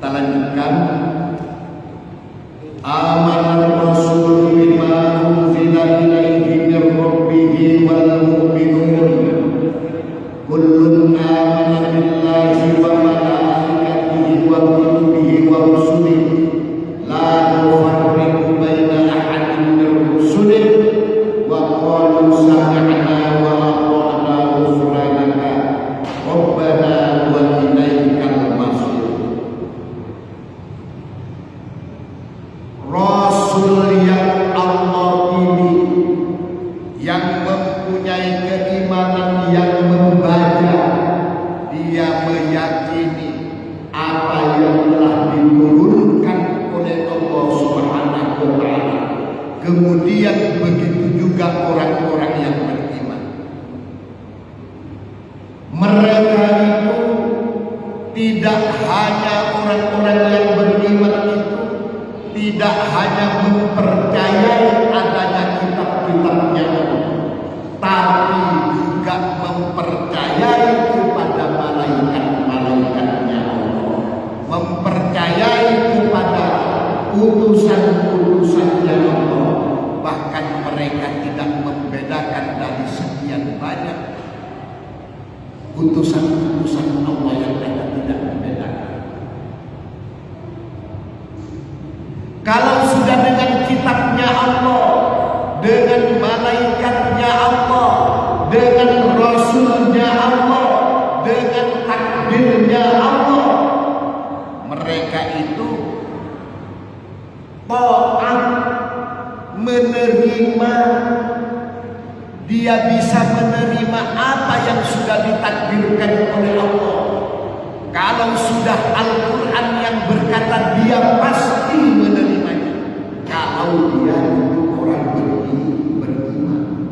Kita lanjutkan. Amanar Rasul bima unzila ilaihi min rabbih wal mu'minun kullun amana billahi wa malaikatihi wa kutubihi wa rusulihi la nufarriqu baina ahadin min rusulihi wa qalu sami'na wa ata'na ghufranaka rabbana wa ilaikal masir. Rasul yang Allah pilih, yang mempunyai keimanan yang membaca, dia meyakini apa yang telah diturunkan oleh Allah Subhanahu wa Ta'ala. Kemudian begitu juga orang-orang yang beriman. Mereka itu tidak hanya orang-orang yang beriman itu tidak hanya mempercayai adanya kitab-kitabnya Allah, tapi juga mempercayai kepada malaikat-malaikatnya Allah, mempercayai kepada utusan-utusannya Allah. Bahkan mereka tidak membedakan dari sekian banyak utusan-utusan Allah yang mereka tidak membedakan. Kalau sudah dengan kitabnya Allah, dengan malaikatnya Allah, dengan rasulnya Allah, dengan takdirnya Allah, mereka itu taat, menerima. Dia bisa menerima apa yang sudah ditakdirkan oleh Allah. Kalau sudah Al-Quran yang berkata, dia pasti menerimanya. Kalau dia itu orang beriman.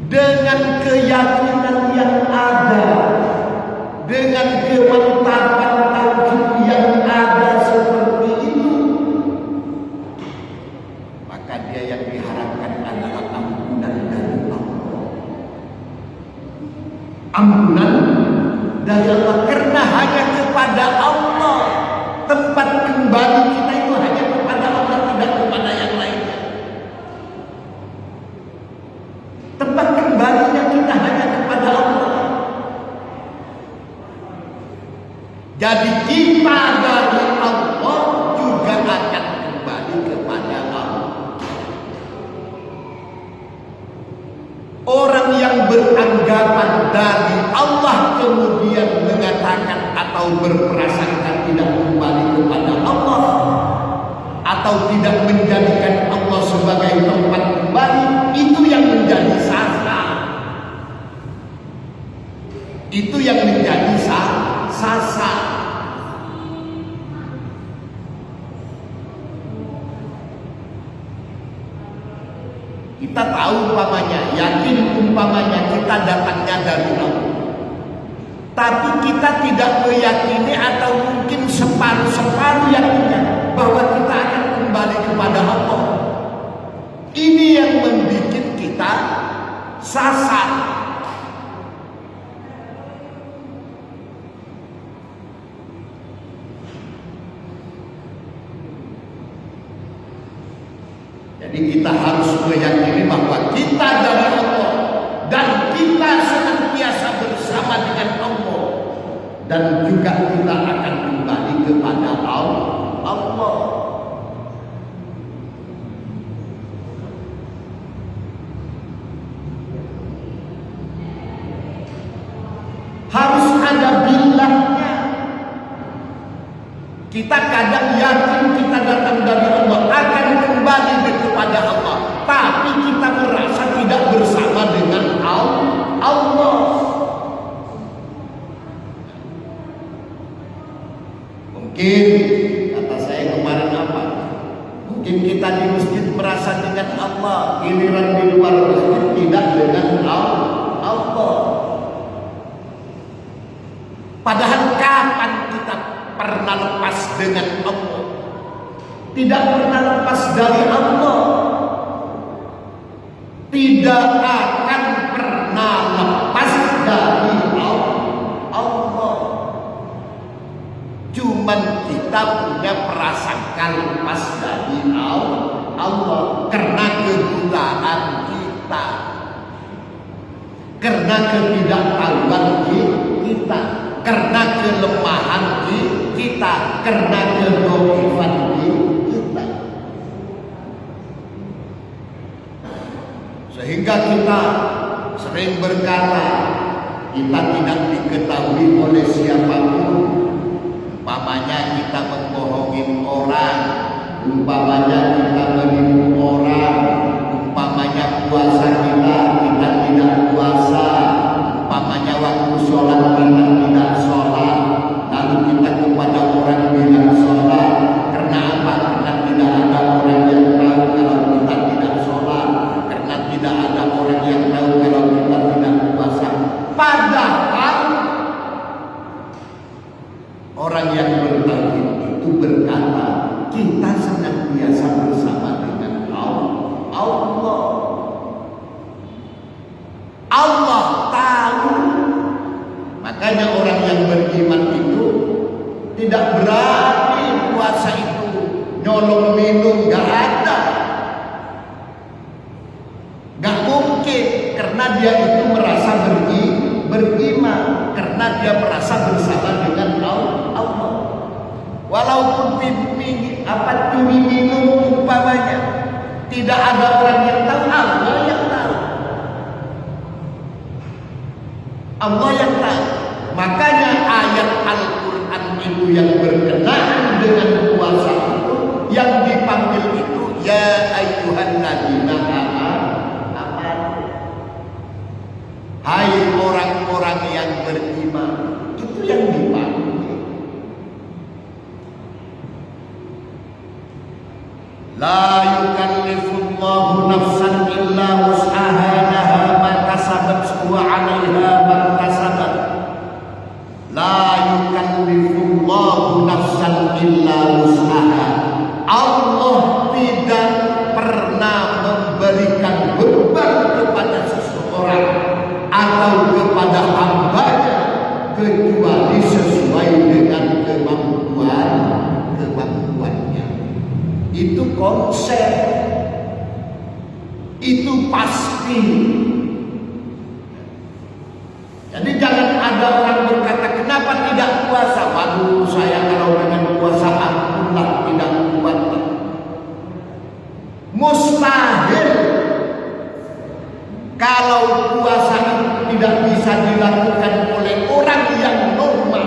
Dengan keyakinan yang ada, dengan kemantapan tauhid yang ada seperti itu, maka dia yang diharapkan adalah ampunan dari Allah. Ampunan dari Allah, karena hanya kepada Allah tempat kembali kita itu, hanya kepada Allah, tidak kepada yang lainnya. Tempat kembalinya kita hanya kepada Allah. Jadi kita dari Allah juga akan kembali kepada Allah. Orang yang beranggapan dari Allah kemudian mengatakan atau berprasangka tidak kembali kepada Allah, atau tidak menjadikan Allah sebagai tempat kembali, itu yang menjadi sasar. Itu yang menjadi sasar. Kita tahu umpamanya, yakin umpamanya kita datangnya dari Allah, tapi kita tidak meyakini atau mungkin separuh-separuh yakinnya bahwa kita akan kembali kepada Allah. Ini yang membuat kita sasar. Jadi kita harus meyakini bahwa kita dari Allah dan kita senantiasa bersama dengan Allah, dan juga kita akan kembali kepada Allah. Harus ada billahnya. Kita kadang yakin kita datang dari Allah, akan kembali kepada Allah, tapi kita merasa tidak bersama dengan Allah. Mungkin kata saya kemarin apa? Mungkin kita di masjid merasa dengan Allah, giliran di luar masjid tidak dengan Allah. Padahal kapan kita pernah lepas dengan Allah? Tidak pernah lepas dari Allah. Tidak akan pernah lepas dari Allah. kita punya prasangka lepas dari Allah karena kebutaan kita, karena ketidaktahuan kita, karena kelemahan kita, karena kedhaifan kita. Sehingga kita sering berkata kita tidak diketahui oleh siapapun. Umpamanya kita membohongin orang, umpamanya kita menipu orang, umpamanya puasa kita tidak puasa, umpamanya waktu sholat kita tidak sholat, lalu kita kepada orang bilang sholat. Karena apa? Karena tidak ada orang yang tahu kalau kita tidak sholat, karena tidak ada orang yang tahu kalau kita tidak puasa. Padahal orang yang bertauhid itu berkata kita senantiasa bersama dengan Allah. Allah tahu. Makanya orang yang beriman itu tidak berani puasa itu nyolong minum, gak ada, gak mungkin, karena dia itu merasa beriman, karena dia merasa bersama dengan Allah. Walaupun curi minum umpamanya tidak ada orang yang tahu, Allah yang tahu. Allah yang tahu. Makanya ayat Al-Quran itu yang berkenaan dengan puasa itu, yang dipanggil itu ya ayyuhalladzina amanu. Hai orang-orang yang beriman, itu yang dipanggil. La yukallifullahu nafsan illa wus'aha, laha ma kasabat wa 'alaiha ma kasabat. La yukallifullahu nafsan illa wus'aha. Allah tidak pernah memberikan beban kepada seseorang atau kepada hambanya kecuali sesuai dengan kemampuannya. Itu konsep, itu pasti. Jadi jangan ada orang berkata kenapa tidak puasa. Waduh, saya kalau dengan puasa ampunlah tidak kuat. Mustahil. Kalau puasa itu tidak bisa dilakukan oleh orang yang normal,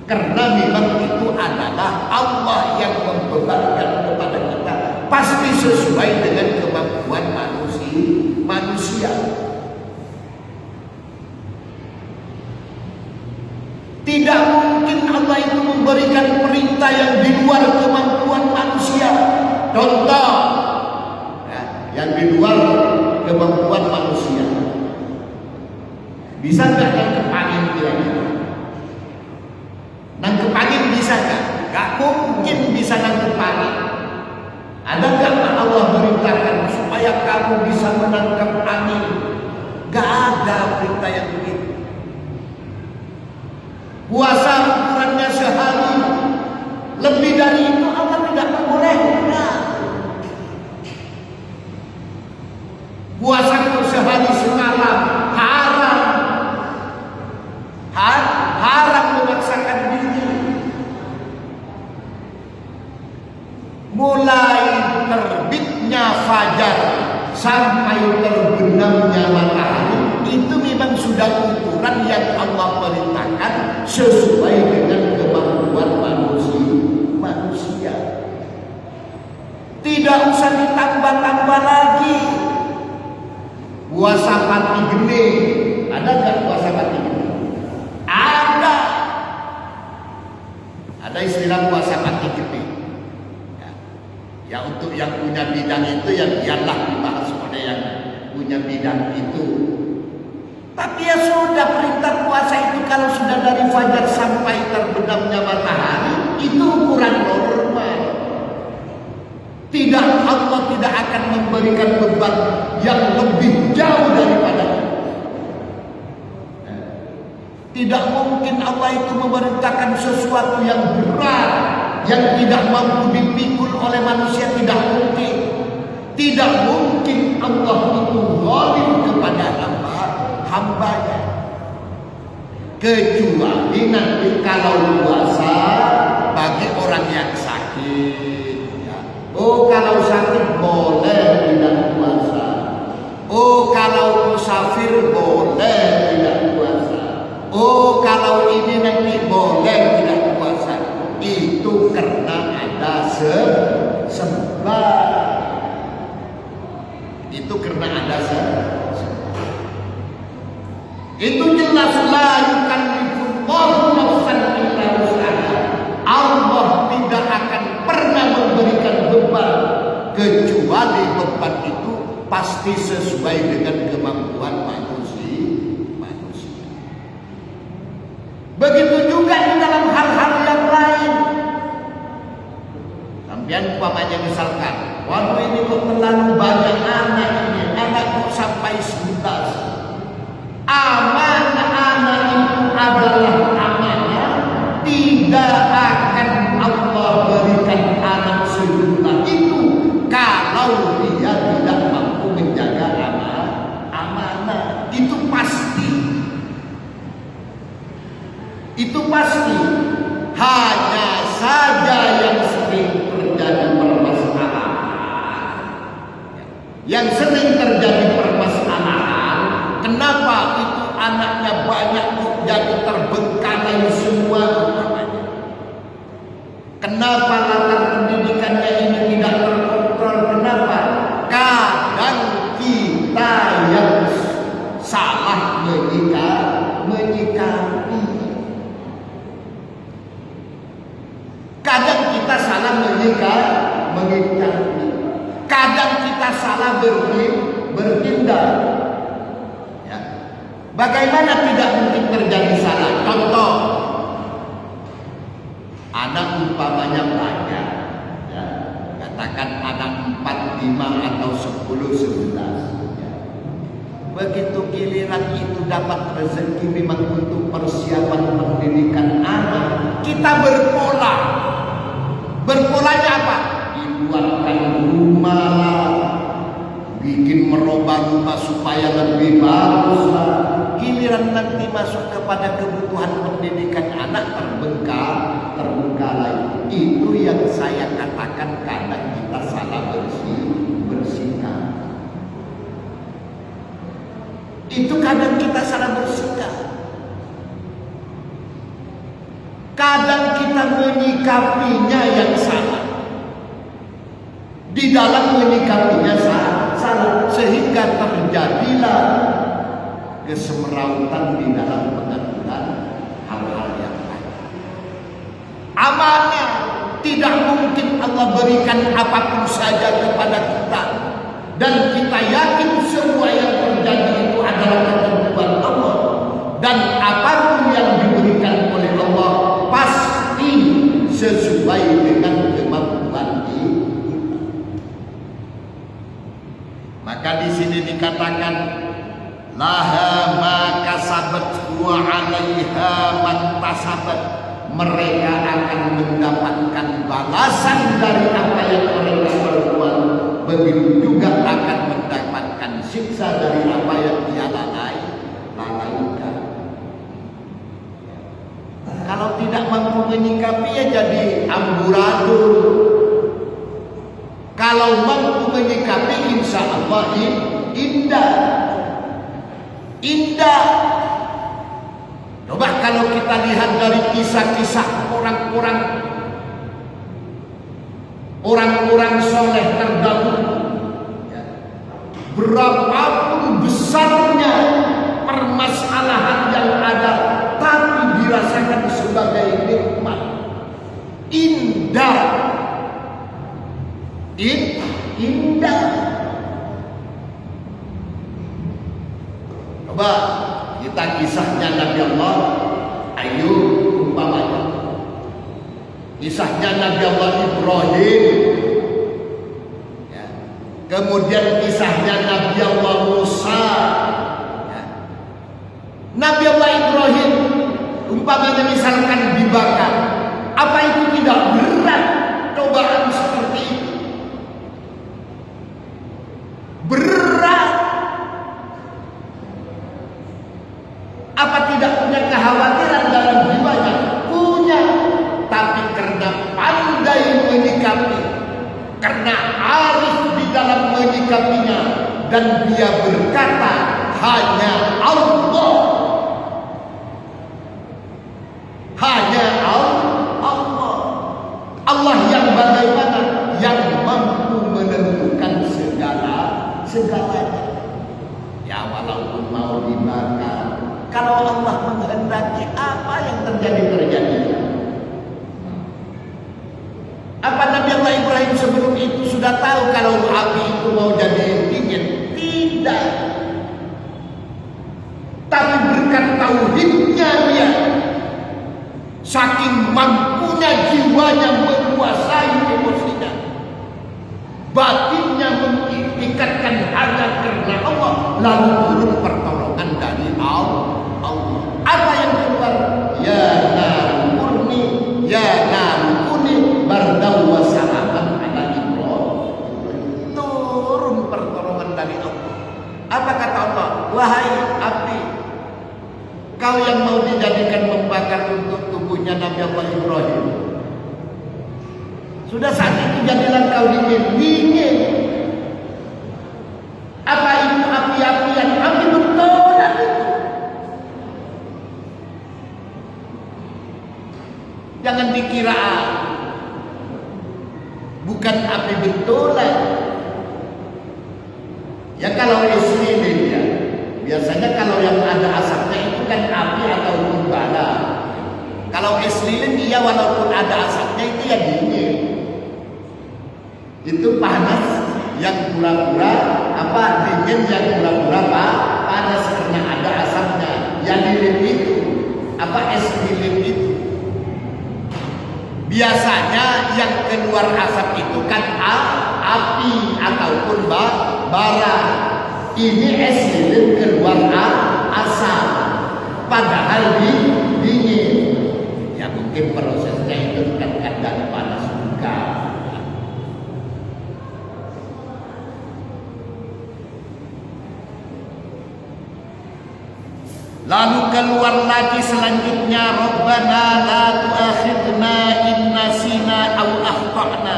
karena memang itu adalah Allah yang membebankan kepada kita, pasti sesuai dengan kemampuan manusia. Tidak mungkin Allah itu memberikan perintah yang di luar kemampuan manusia. Contoh yang di luar kemampuan manusia, bisa nggak nangkep angin kira-kira? Nangkep angin bisa nggak? Nggak mungkin bisa nangkep angin. Ada nggak Allah merintahkan supaya kamu bisa menangkap angin? Nggak ada perintah yang begitu. Puasa ukurannya sehari, lebih dari itu Allah tidak membolehkan. Puasa sehari semalam haram, haram memaksakan diri. Mulai terbitnya fajar sampai terbenamnya matahari, itu memang sudah ukuran yang Allah perintahkan sesuai dengan kemampuan manusia. Tidak usah ditambah-tambah lagi. Puasa pati gede, ada nggak puasa pati gede? Ada. Ada istilah puasa pati gede. Ya untuk yang punya bidang itu ya biarlah dibahas oleh yang punya bidang itu. Tapi ya sudah, perintah puasa itu kalau sudah dari fajar sampai terbenamnya matahari, itu ukuran normal. Tidak, Allah tidak akan memberikan beban yang lebih jauh daripada itu. Tidak mungkin Allah itu memerintahkan sesuatu yang berat, yang tidak mampu dipikul oleh manusia. Tidak mungkin. Tidak mungkin Allah itu zalim kepada hambanya. Kecuali nanti kalau puasa bagi orang yang sakit. Ya. Oh, kalau sakit boleh tidak puasa. Oh, kalau musafir boleh tidak puasa. Oh, kalau ini nanti boleh tidak puasa. Itu karena ada sebab. Itu karena ada sebab. Itu jelas la yukallifullahu nafsan illa wus'aha. Allah tidak akan pernah memberikan beban kecuali beban itu pasti sesuai dengan kemampuan manusia. Begitu juga di dalam hal-hal yang lain. Sampai umpamanya misalkan, waduh ini kok terlalu banyak anak ini, anak kok sampai 11. Amanah anak itu adalah amanah. Tidak akan Allah berikan anak sejumlah itu kalau dia tidak mampu menjaga amanah. Itu pasti. Itu pasti. Hanya saja yang sering terjadi permasalahan. Yang sering terjadi permasalahan, kenapa itu anaknya banyak kok jadi terbengkalai semua utamanya? Kenapa latar pendidikannya ini tidak terkontrol? Kenapa? Kadang kita yang salah menyikapi. Kadang kita salah menyikapi. Kadang kita salah bertindak. Ya. Bagaimana tidak mungkin terjadi salah? Contoh, anak umpamanya banyak. Ya. Katakan anak 4, 5 atau 10, 11. Ya. Begitu giliran itu dapat rezeki memang untuk persiapan pendidikan anak, kita berpola. Berpolanya apa? Dibuatkan rumah, bikin merubah rumah supaya lebih bagus. Giliran nanti masuk kepada kebutuhan pendidikan anak terbengkalai. Itu yang saya katakan kadang kita salah bersikap. Itu kadang kita salah bersikap. Kadang kita menyikapinya yang salah. Di dalam menyikapinya salah. Sehingga terjadilah kesemerautan di dalam pengaturan hal-hal yang lain. Amanah tidak mungkin Allah berikan apapun saja kepada kita. Dan kita yakin semua yang terjadi itu adalah ketentuan Allah. Dan apapun yang diberikan oleh Allah pasti sesuai dengan kemampuan kita. Maka di sini dikatakan laha ma kasabat wa 'alaiha maktasabat. Mereka akan mendapatkan balasan dari apa yang mereka perbuat. Begitu juga akan mendapatkan siksa dari apa yang dia lalaikan. Kalau tidak mampu menyikapi ya jadi amburadul. Kalau mampu menyikapi insya Allah indah. Coba kalau kita lihat dari kisah-kisah orang-orang soleh terdahulu, berapapun besarnya permasalahan yang ada, tapi dirasakan sebagai nikmat, indah. Coba kita kisahnya Nabi Allah Ayub umpamanya, kisahnya Nabi Allah Ibrahim, ya. Kemudian kisahnya Nabi Allah Musa, ya. Nabi Allah Ibrahim umpamanya misalkan dibakar, apa itu tidak berat cobaan seperti itu? Berat. Apa tidak punya kekhawatiran dalam jiwanya? Punya. Tapi karena pandai menyikapi, karena arif di dalam menyikapinya, dan dia berkata hanya Allah, hanya Allah, Allah yang bagaimana, yang mampu menentukan segalanya. Ya walaupun mau dibakar, kalau Allah menghendaki, apa yang terjadi. Apa Nabi Allah Ibrahim sebelum itu sudah tahu kalau api itu mau jadi dingin? Tidak. Tapi berkat tauhidnya dia, saking mampunya jiwanya menguasai emosinya, batinnya mengikatkan hanya karena Allah, lalu turun pertolongan dari Allah. Apa yang keluar? Ya narukuni, ya narukuni bardau wa salaman ala Ibrahim. Turun pertolongan dari Allah. Apa kata Allah? Wahai api, kau yang mau dijadikan membakar untuk tubuhnya Nabi Allah Ibrahim, sudah saat itu jadilah kau dingin. Apa itu api-apian? Api betulan itu. Jangan dikira bukan api betulan. Ya kalau es lilin ya, biasanya kalau yang ada asapnya itu kan api atau bara. Kalau es lilin dia walaupun ada asapnya itu ya dingin. Itu panas yang pura-pura dingin yang pura-pura panas karena ada asapnya. Yang lilin itu es lilin itu biasanya yang keluar asap itu kan api ataupun bara. Ini es lilin keluar asap padahal dingin. Ya mungkin prosesnya itu kan dari panas juga. Lalu keluar lagi selanjutnya, Rabbana la tu'akhidna in nasina aw akhtana.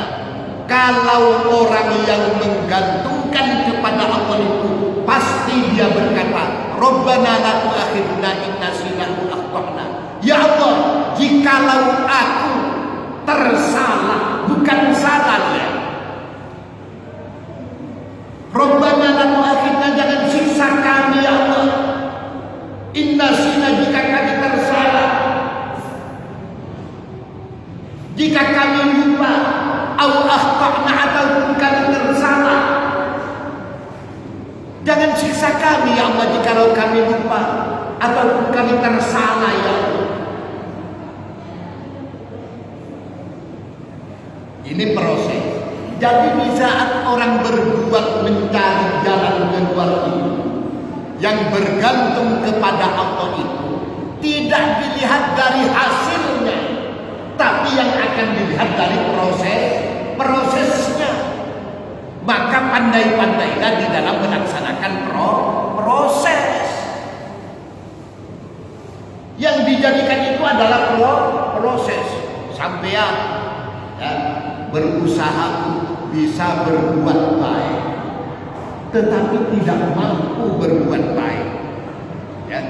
Kalau orang yang menggantungkan kepada Allah itu pasti dia berkata, Rabbana la tu'akhidna in nasina aw akhtana. Ya Allah, jikalau aku tersalah, bukan salah ya. Rabbana la tu'akhidna, jangan siksa kami ya Allah. Inna sina, jika kami tersalah, jika kami lupa, au akhtana, ataupun kami tersalah, jangan siksa kami ya Allah jika kami lupa ataupun kami tersalah ya Allah. Ini proses. Jadi di saat orang berbuat mencari jalan keluar itu, yang bergantung kepada Allah itu tidak dilihat dari hasilnya, tapi yang akan dilihat dari prosesnya. Maka pandai-pandailah di dalam melaksanakan proses. Yang dijadikan itu adalah proses. Sampean ya, berusaha untuk bisa berbuat baik, tetapi tidak mampu berbuat baik, ya.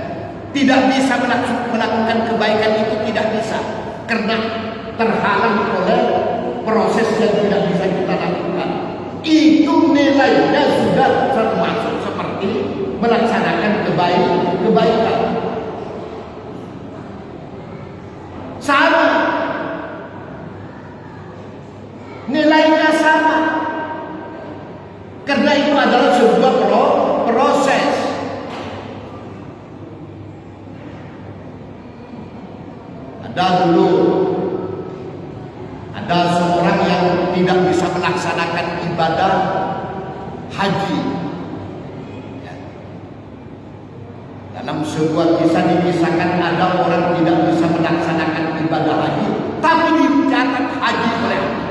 Tidak bisa melakukan kebaikan itu, tidak bisa karena terhalang oleh proses yang tidak bisa kita lakukan. Itu nilainya sudah termasuk seperti melaksanakan kebaikan. Sama, nilainya sama. Karena itu adalah sebuah proses. Ada seorang yang tidak bisa melaksanakan ibadah haji. Ya. Dalam sebuah kisah dikisahkan ada orang tidak bisa melaksanakan ibadah haji, tapi dicatat haji oleh Allah.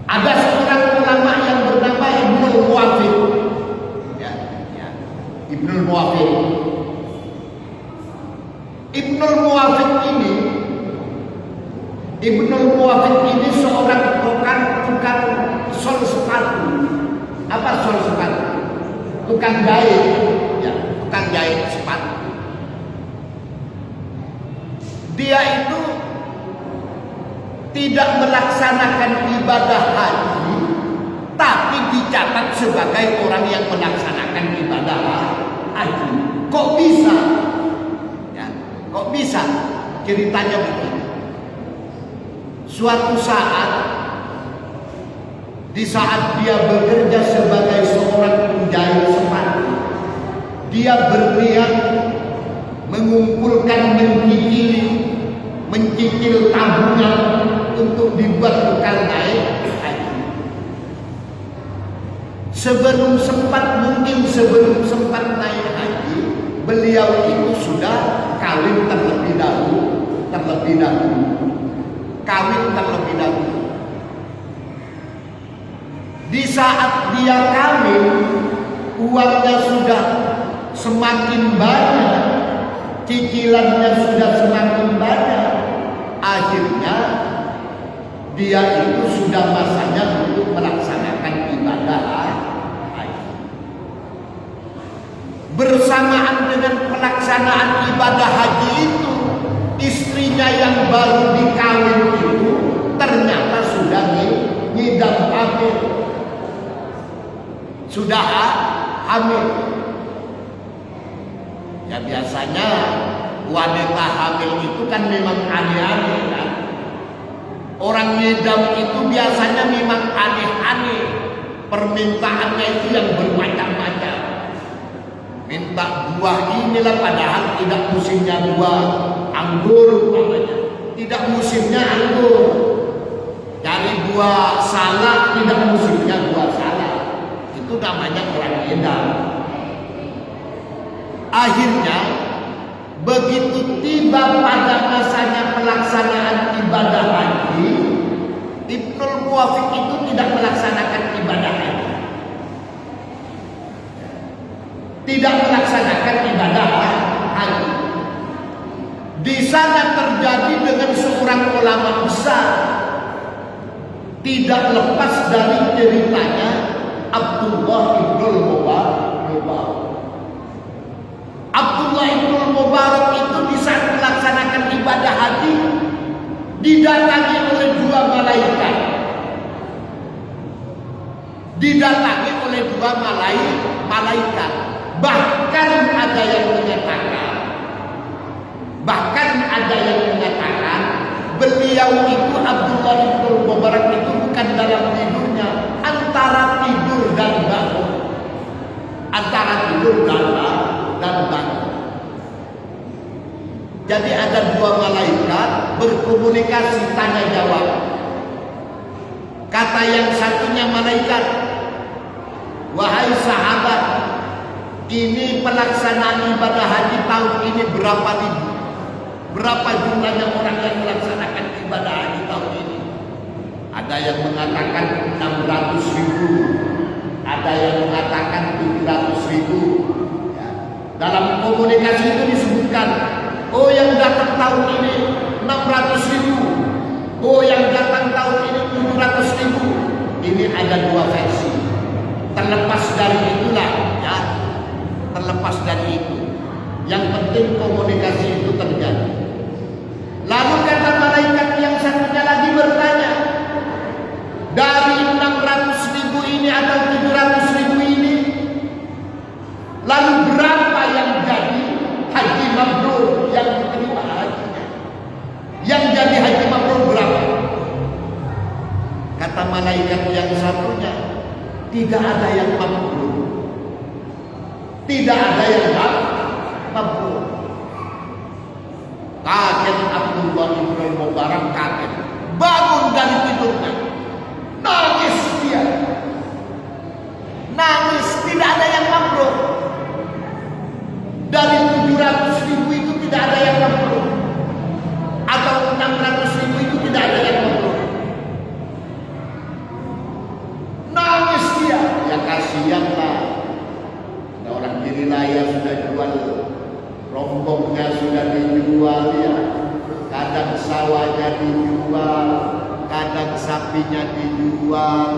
Ada seorang ulama yang bernama Ibnul Muwafiq. Ibnul Muwafiq. Ibnul Muwafiq ini seorang tukang sol sepatu. Apa sol sepatu? Tukang jahit, ya, tukang jahit sepatu. Dia itu tidak melaksanakan ibadah haji, tapi dicatat sebagai orang yang melaksanakan ibadah haji. Kok bisa? Ya, kok bisa? Ceritanya begini. Suatu saat, di saat dia bekerja sebagai seorang penjahit sepatu, dia berniat mengumpulkan, mencicil tabungan untuk dibuat bekal naik haji. Sebelum sempat naik haji, beliau itu sudah kawin terlebih dahulu. Di saat dia kawin, uangnya sudah semakin banyak, cicilannya sudah semakin banyak. Akhirnya dia itu sudah masanya untuk melaksanakan ibadah haji. Bersamaan dengan pelaksanaan ibadah haji itu, istrinya yang baru dikawin itu ternyata sudah ngidam hamil. Sudah hamil. Ya biasanya wanita hamil itu kan memang aneh-aneh kan. Orang ngidam itu biasanya memang aneh-aneh. Permintaannya itu yang bermacam-macam. Minta buah inilah padahal tidak musimnya buah anggur namanya. Tidak musimnya anggur. Cari buah salak, tidak musimnya buah salak. Itu namanya orang ngidam. Akhirnya begitu tiba pada masanya pelaksanaan ibadah haji, Ibnul Muwafiq itu tidak melaksanakan ibadah haji. Tidak melaksanakan ibadah haji. Di sana terjadi dengan seorang ulama besar. Tidak lepas dari ceritanya Abdullah Ibnul Mubarak. Abdullah Ibnul Mubarak itu di saat melaksanakan ibadah haji didatangi oleh dua malaikat. Bahkan ada yang mengatakan beliau itu Abdullah Ibnul Mubarak itu bukan dalam tidurnya, antara tidur dan bangun. Jadi ada dua malaikat berkomunikasi tanya jawab. Kata yang satunya malaikat, wahai sahabat, ini pelaksanaan ibadah haji tahun ini berapa ribu? Berapa jumlahnya orang yang melaksanakan ibadah haji tahun ini? Ada yang mengatakan 600.000, ada yang mengatakan 700.000. Ya. Dalam komunikasi itu disebutkan, oh yang datang tahun ini 600.000, oh yang datang tahun ini 700.000. Ini ada dua versi. Terlepas dari itulah, ya, terlepas dari itu, yang penting komunikasi itu terjadi. Lalu kata malaikat yang satunya lagi bertanya, dari 600.000 ini atau 700.000 ini, lalu berapa yang jadi haji mabrur yang diterima hajinya? Yang jadi haji mabrur berapa? Kata malaikat yang satunya, tidak ada yang mabrur. Tidak ada yang mabrur. Kaget Abdullah Ibnul Mubarak, kaget. Bangun dari tidurnya. Nangis dia. Nangis, tidak ada yang mabrur. 700.000 itu tidak ada yang mabrur, atau 600.000 itu tidak ada yang mabrur. Nangis dia, ya kasihanlah. Ada orang kiri raya sudah jual, rombongnya sudah dijual ya. Kadang sawahnya dijual, kadang sapinya dijual.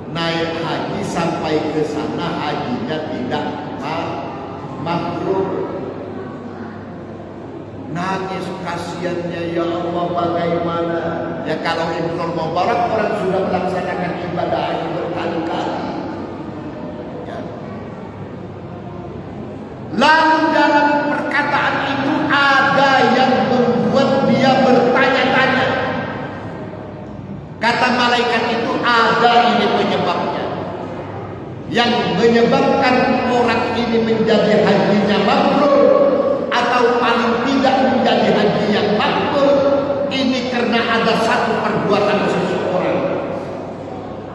Naik haji sampai ke sana hajinya tidak mabrur. Nangis kasihannya, ya Allah bagaimana? Ya kalau Ibnul Mubarak orang sudah melaksanakan ibadah haji berkali-kali. Ya. Lalu dalam perkataan itu ada yang membuat dia bertanya-tanya. Kata malaikat itu ada ini penyebabnya. Yang menyebabkan orang ini menjadi hajinya mabrur atau paling tidak menjadi haji yang mabrur ini karena ada satu perbuatan seseorang.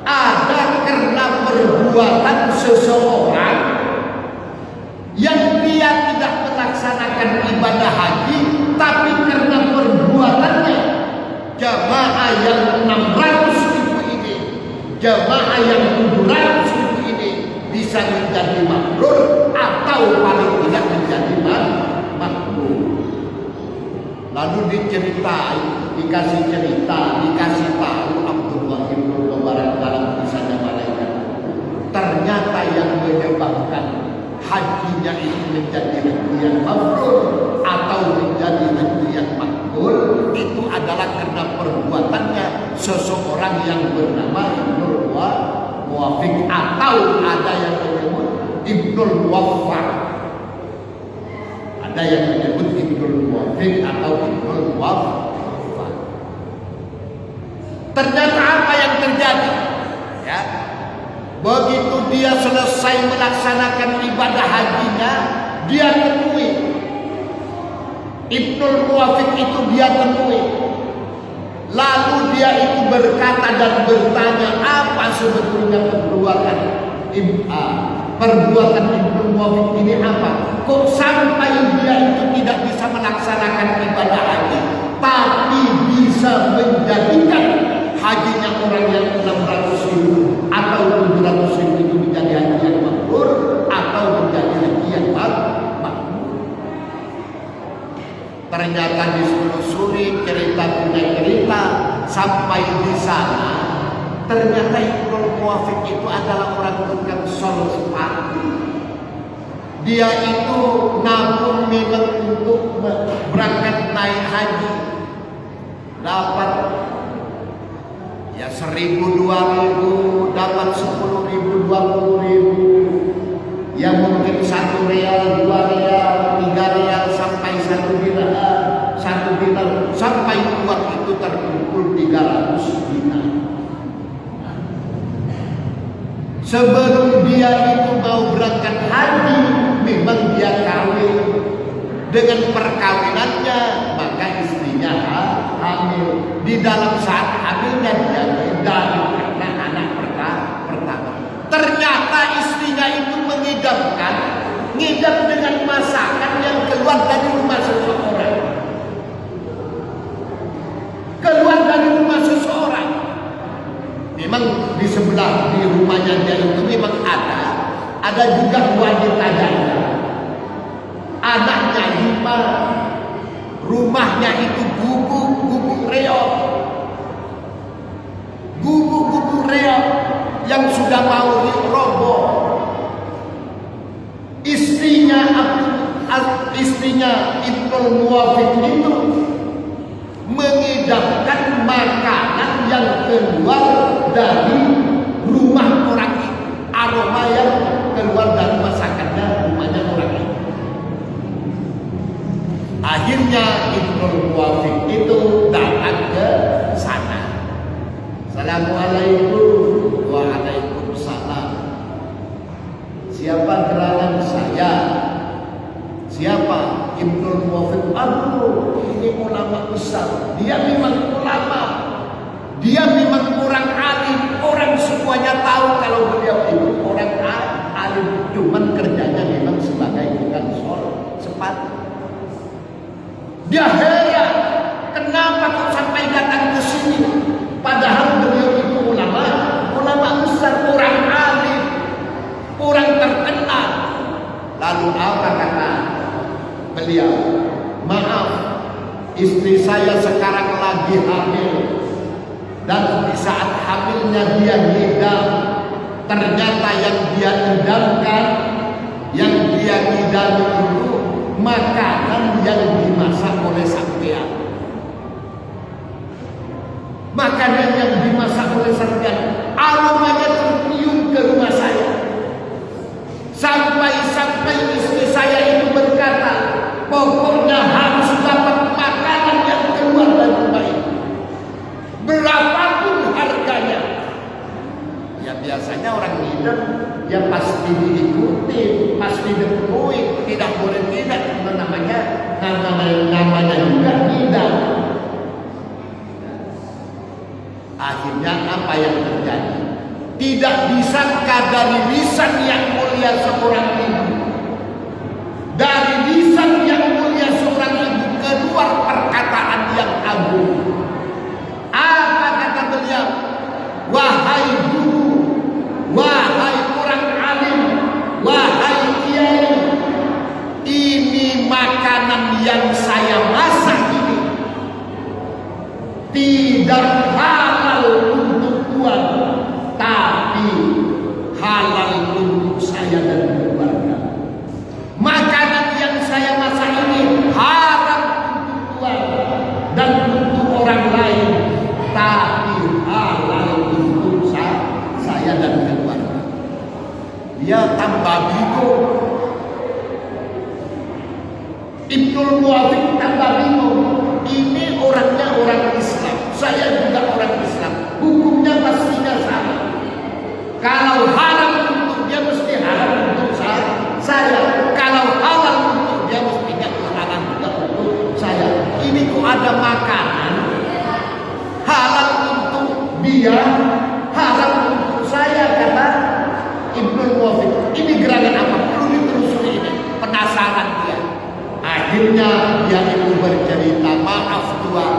Ada karena perbuatan seseorang yang dia tidak melaksanakan ibadah haji, tapi karena perbuatannya jamaah yang 600.000 ini, jamaah yang 700.000 ini bisa menjadi mabrur atau paling tidak menjadi mabrur. Lalu diceritai, dikasih cerita, dikasih tahu Abdullah bin Mubarak dalam kisahnya malaikat. Ternyata yang menyebabkan hajinya itu menjadi haji yang mabrur atau menjadi haji yang makbul itu adalah karena perbuatannya seseorang yang bernama Ibnul Muwafiq atau ada yang menyebut Ibnul Muwaffaq. Ada yang menyebut Ibnul Muwafiq atau Ibnul Muwaffaq. Ternyata apa yang terjadi? Ya. Begitu dia selesai melaksanakan ibadah hajinya, dia temui Ibnul Muwafiq itu dia temui. Lalu dia itu berkata dan bertanya, apa sebetulnya perbuatan Ibnul Muwafiq ini apa? Kok sampai dia itu tidak bisa melaksanakan ibadah haji, tapi bisa menjadikan hajinya orang yang 600.000 atau 700.000 itu menjadi haji yang mabrur atau menjadi haji yang makbul. Ternyata ditelusuri cerita sampai di sana, ternyata Ibnul Muwafiq itu adalah orang tukang sol sepatu. Dia itu nabung memang untuk berangkat naik haji, dapat ya 1.000, 2.000, dapat 10.000, 20.000, yang mungkin 1 real, 2 real, 3 real sampai 1 dinar, sampai uang itu terkumpul 300 dinar. Sebelum dia itu mau berangkat haji, memang dia kawin. Dengan perkawinannya, maka istrinya hamil. Di dalam saat hamilnya dia dari karena anak pertama. Ternyata istrinya itu ngidam dengan masakan yang keluar dari rumah seseorang. Keluar dari rumah seseorang. Memang di sebelah di rumahnya dia itu memang ada juga wanita janda. Anaknya 5, rumahnya itu gubuk reok yang sudah mau roboh. Istrinya Ibnul Muwafiq itu mengidamkan makanan yang keluar dari rumah orang itu, aroma yang keluar dari masakannya rumahnya orang itu. Akhirnya Ibnul Muwafiq itu datang ke sana. Assalamualaikum. Waalaikumsalam. Siapa gerangan saya? Siapa? Ibnul Muwafiq. Aduh, ini ulama besar. Dia memang ulama. Dia memang orang alim. Orang semuanya tahu kalau beliau itu orang alim. Cuman kerjanya memang sebagai tukang sol. Dia heran, kenapa kok sampai datang ke sini? Padahal beliau itu ulama besar, orang alim, orang terkenal. Lalu apa kata beliau? Maaf, istri saya sekarang lagi hamil, dan di saat hamilnya dia ngidam. Ternyata yang dia idamkan, yang dia ngidam itu makanan yang dimasak oleh sampean. Makanan yang dimasak oleh sampean, aromanya tercium ke rumah saya. Sampai istri saya itu berkata, pokoknya harus dapat makanan yang keluar dari rumah itu, berapapun harganya. Ya biasanya orang ngidam ya pasti diikuti, pasti dipenuhi, tidak boleh tidak. Namanya juga ngidam. Akhirnya apa yang terjadi? Tidak disangka dari lisan yang mulia seorang ibu, dari lisan yang mulia seorang ibu keluar perkataan yang agung. Apa kata beliau? Wahai guru, wahai orang alim, wahai kiai, ini makanan yang saya masak ini tidak halal untuk Tuhan, tapi halal untuk saya dan keluarga. Makanan yang saya masak ini haram untuk Tuhan dan untuk orang lain, tapi halal untuk saya dan keluarga. Dia tambah bingung. Ibnul Muwafiq tambah bingung. Ini orangnya orang Islam, saya juga orang Islam, hukumnya pastinya sama. Kalau haram untuk dia mesti haram untuk saya. Kalau halal untuk dia mestinya halal juga untuk saya. Ini kok ada makanan halal untuk dia, haram untuk saya, kata Ibnul Muwafiq. Ini gerangan apa? Perlu ditelusuri ini. Penasaran dia. Akhirnya dia itu bercerita, maaf Tuhan,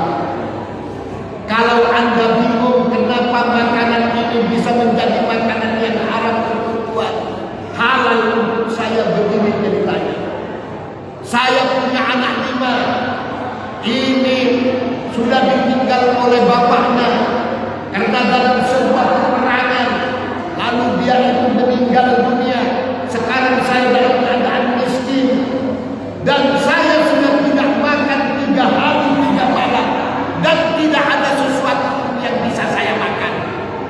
kalau Anda bingung kenapa makanan ini bisa menjadi makanan yang haram untuk Tuhan, halal untuk saya, begini ceritanya. Saya punya anak 5. Ini sudah ditinggal oleh bapaknya karena dalam sebuah peperangan, lalu dia itu meninggal dunia. Sekarang saya dalam keadaan miskin, dan saya sudah tidak makan 3 hari 3 malam, dan tidak ada sesuatu yang bisa saya makan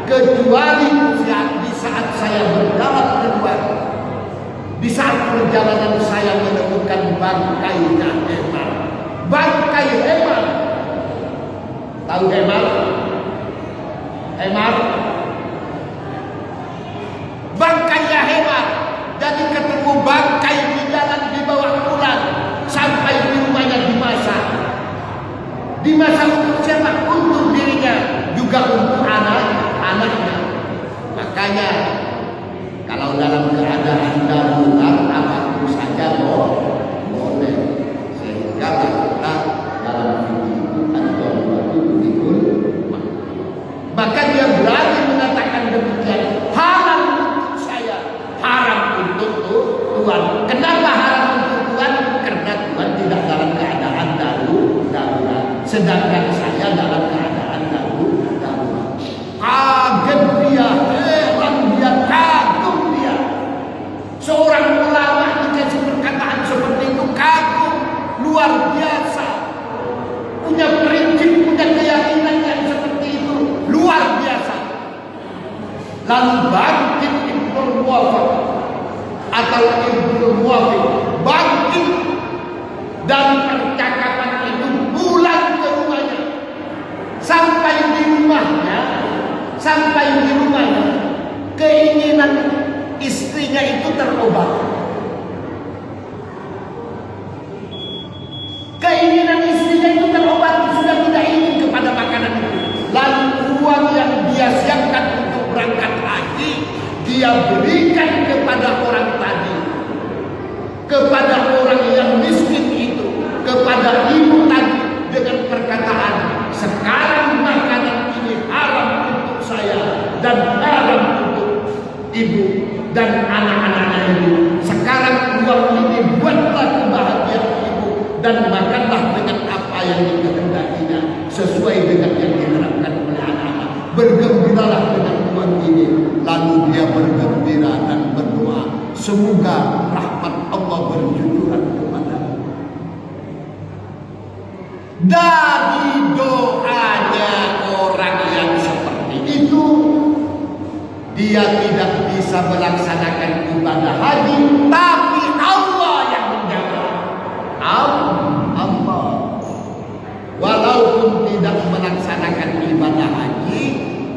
kecuali di saat saya berjalan keluar. Di saat perjalanan saya menemukan bangkainya Hemar. Bangkai Hemar. Tahu Hemar? Hemar? Bangkainya Hemar. Jadi ketemu bangkai di jalan di bawah bulan, sampai di rumahnya dimasak. Dimasak untuk siapa? Untuk dirinya, juga untuk anak-anaknya. Makanya kalau dalam keadaan darurat apapun saja boleh. Sehingga kita dalam fikih ad-darurat tubihul mahdzur. Maka dia berani mengatakan demikian. Halal untuk saya, haram untuk Tuhan. Kenapa haram untuk Tuhan? Karena Tuhan tidak dalam keadaan darurat, sedangkan saya dalam keadaan darurat. Kaget dia, heran dia, kagum dia. Seorang ulama dikasih perkataan seperti itu, kagum, luar biasa. Punya prinsip, punya keyakinan yang seperti itu, luar biasa. Lalu bangkit Ibnul Muwafiq atau Ibnul Muwafiq, bangkit dari percakapan itu, pulang ke rumahnya. Sampai di rumahnya, keinginan istrinya itu terobati. Keinginan istrinya itu terobati, sudah tidak ingin kepada makanan itu. Lalu uang yang dia siapkan untuk berangkat haji, dia berikan kepada orang tadi, kepada orang yang miskin itu, kepada ibu tadi. dan makanlah dengan apa yang dikehendakinya sesuai dengan yang diharapkan oleh anak-anak. Bergembiralah dengan uang ini. Lalu dia bergembira dan berdoa, semoga rahmat Allah berjujuran kepadamu. Dari doanya orang yang seperti itu, dia tidak bisa melaksanakan ibadah haji, tapi Allah yang menjaga. Allah walaupun tidak melaksanakan ibadah haji,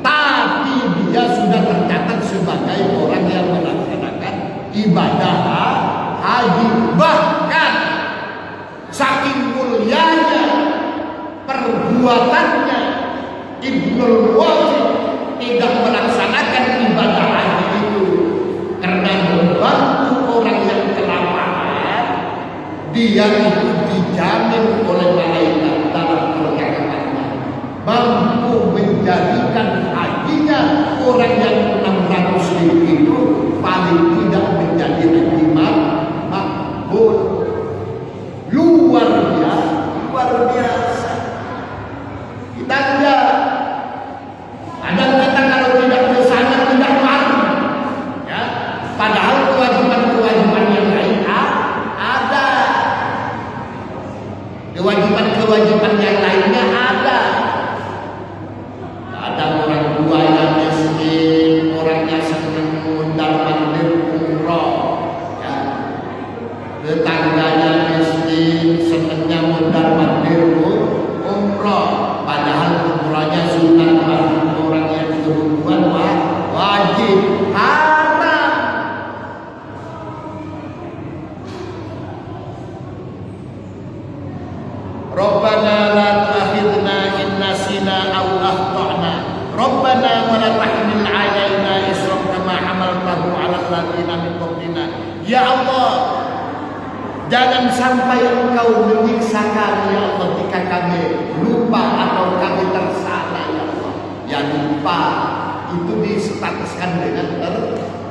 tapi dia sudah tercatat sebagai orang yang melaksanakan ibadah haji. Bahkan saking mulianya perbuatannya, Ibnul Wafid tidak melaksanakan ibadah haji itu karena membantu orang yang kelaparan. Dia itu dijamin oleh malaikat dalam perkataannya mampu menjadikan hajinya orang yang 600.000 itu paling tidak menjadi haji makbul. Luar biasa. Kita enggak. Kadang kita kalau tidak ke sana tidak malu, ya. Padahal kewajiban-kewajiban yang lain ada. Kewajiban-kewajiban yang lainnya ada. Ada orang tua yang miskin, orangnya senang mondar-mandir umroh, ya. Tetangganya miskin, senangnya mondar-mandir umroh. Padahal umrohnya sunat, orang yang kebutuhan wajib, haram. Rabbana la tu'akhidna in nasina aw akhtana. Rabbana wa la tahmil 'alaina isran kama hamaltahu 'alal ladzina min qablina. Ya Allah, jangan sampai Engkau menyiksa kami ya Allah jika kami lupa atau kami tersalah ya Allah. Ya lupa itu distatuskan dengan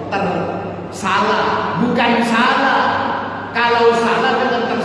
tersalah, bukan salah. Kalau salah dengan tersalah